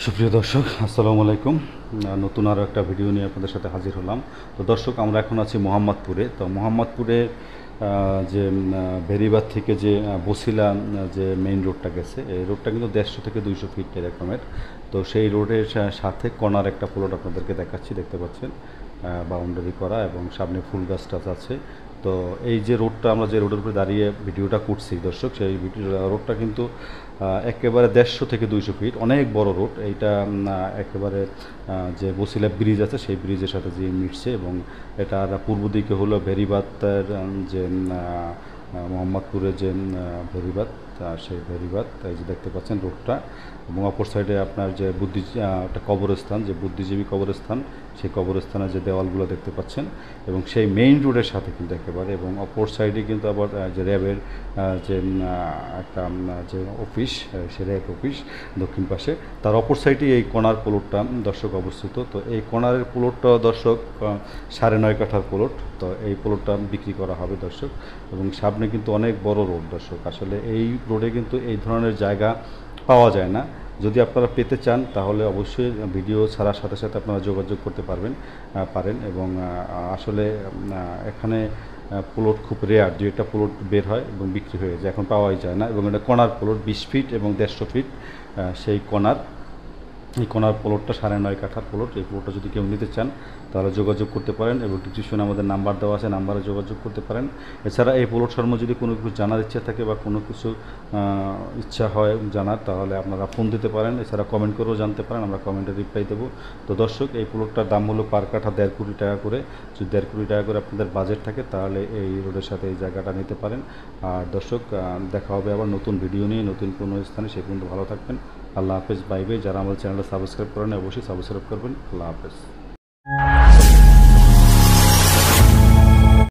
সুপ্রিয় দর্শক, আসসালামু আলাইকুম। নতুন আরও একটা ভিডিও নিয়ে আপনাদের সাথে হাজির হলাম। তো দর্শক, আমরা এখন আছি মোহাম্মদপুরে। তো মোহাম্মদপুরে যে বেরিবাদ থেকে যে বছিলা যে মেইন রোডটা গেছে, এই রোডটা কিন্তু 150 থেকে 200 ফিট এরকমের। তো সেই রোডের সাথে কর্নার একটা প্লট আপনাদেরকে দেখাচ্ছি, দেখতে পাচ্ছেন বাউন্ডারি করা এবং সামনে ফুল গাছ টাছ আছে। তো এই যে রোডটা, আমরা যে রোডের উপরে দাঁড়িয়ে ভিডিওটা করছি দর্শক, সেই রোডটা কিন্তু একেবারে 150 থেকে 200 ফিট, অনেক বড় রোড এইটা। একেবারে যে বছিলা ব্রিজ আছে সেই ব্রিজের সাথে যে মিটছে, এবং এটার পূর্ব দিকে হলো বেরিবাদের যে মোহাম্মদপুরের যে বেরিবাদ, সেই বেরিবাদ এই যে দেখতে পাচ্ছেন রোডটা। এবং অপর সাইডে আপনার যে একটা কবরস্থান, যে বুদ্ধিজীবী কবরস্থান, সেই কবরস্থানের যে দেওয়ালগুলো দেখতে পাচ্ছেন, এবং সেই মেইন রোডের সাথে কিন্তু একেবারে। এবং অপর সাইডে কিন্তু আবার যে র্যাবের যে একটা যে অফিস, সে র্যাব অফিস দক্ষিণ পাশে, তার অপর সাইডে এই কর্নার প্লটটা দর্শক অবস্থিত। তো এই কর্নারের প্লটটা দর্শক 9.5 কাঠার প্লট। তো এই প্লটটা বিক্রি করা হবে দর্শক। এবং সামনে কিন্তু অনেক বড় রোড দর্শক। আসলে এই রোডে কিন্তু এই ধরনের জায়গা পাওয়া যায় না। যদি আপনারা পেতে চান তাহলে অবশ্যই ভিডিও ছাড়ার সাথে সাথে আপনারা যোগাযোগ করতে পারেন। এবং আসলে এখানে প্লট খুব রেয়ার, যে একটা প্লট বের হয় এবং বিক্রি হয়ে যায়, এখন পাওয়াই যায় না। এবং এটা কর্নার প্লট 20 ফিট এবং 150 ফিট সেই এই কোনার প্লটটা 9.5 কাঠার প্লট। এই প্লটটা যদি কেউ নিতে চান তাহলে যোগাযোগ করতে পারেন, এবং ডিসক্রিপশনে আমাদের নাম্বার দেওয়া আছে, নাম্বারে যোগাযোগ করতে পারেন। এছাড়া এই প্লট সম্বন্ধে যদি কোনো কিছু জানার ইচ্ছা থাকে বা কোনো কিছু ইচ্ছা হয় জানার, তাহলে আপনারা ফোন দিতে পারেন। এছাড়া কমেন্ট করেও জানতে পারেন, আমরা কমেন্টে রিপ্লাই দেবো। তো দর্শক, এই প্লটটার দাম হলো পার কাঠা 1.5 কোটি টাকা করে। যদি 1.5 কোটি টাকা করে আপনাদের বাজেট থাকে তাহলে এই রোডের সাথে এই জায়গাটা নিতে পারেন। আর দর্শক, দেখা হবে আবার নতুন ভিডিও নিয়ে, নতুন কোনো স্থানে। সে পর্যন্ত ভালো থাকবেন। আল্লাহ হাফেজ। Bye bye. যারা আমাদের চ্যানেলটা সাবস্ক্রাইব করেন অবশ্যই সাবস্ক্রাইব করবেন। আল্লাহ হাফেজ।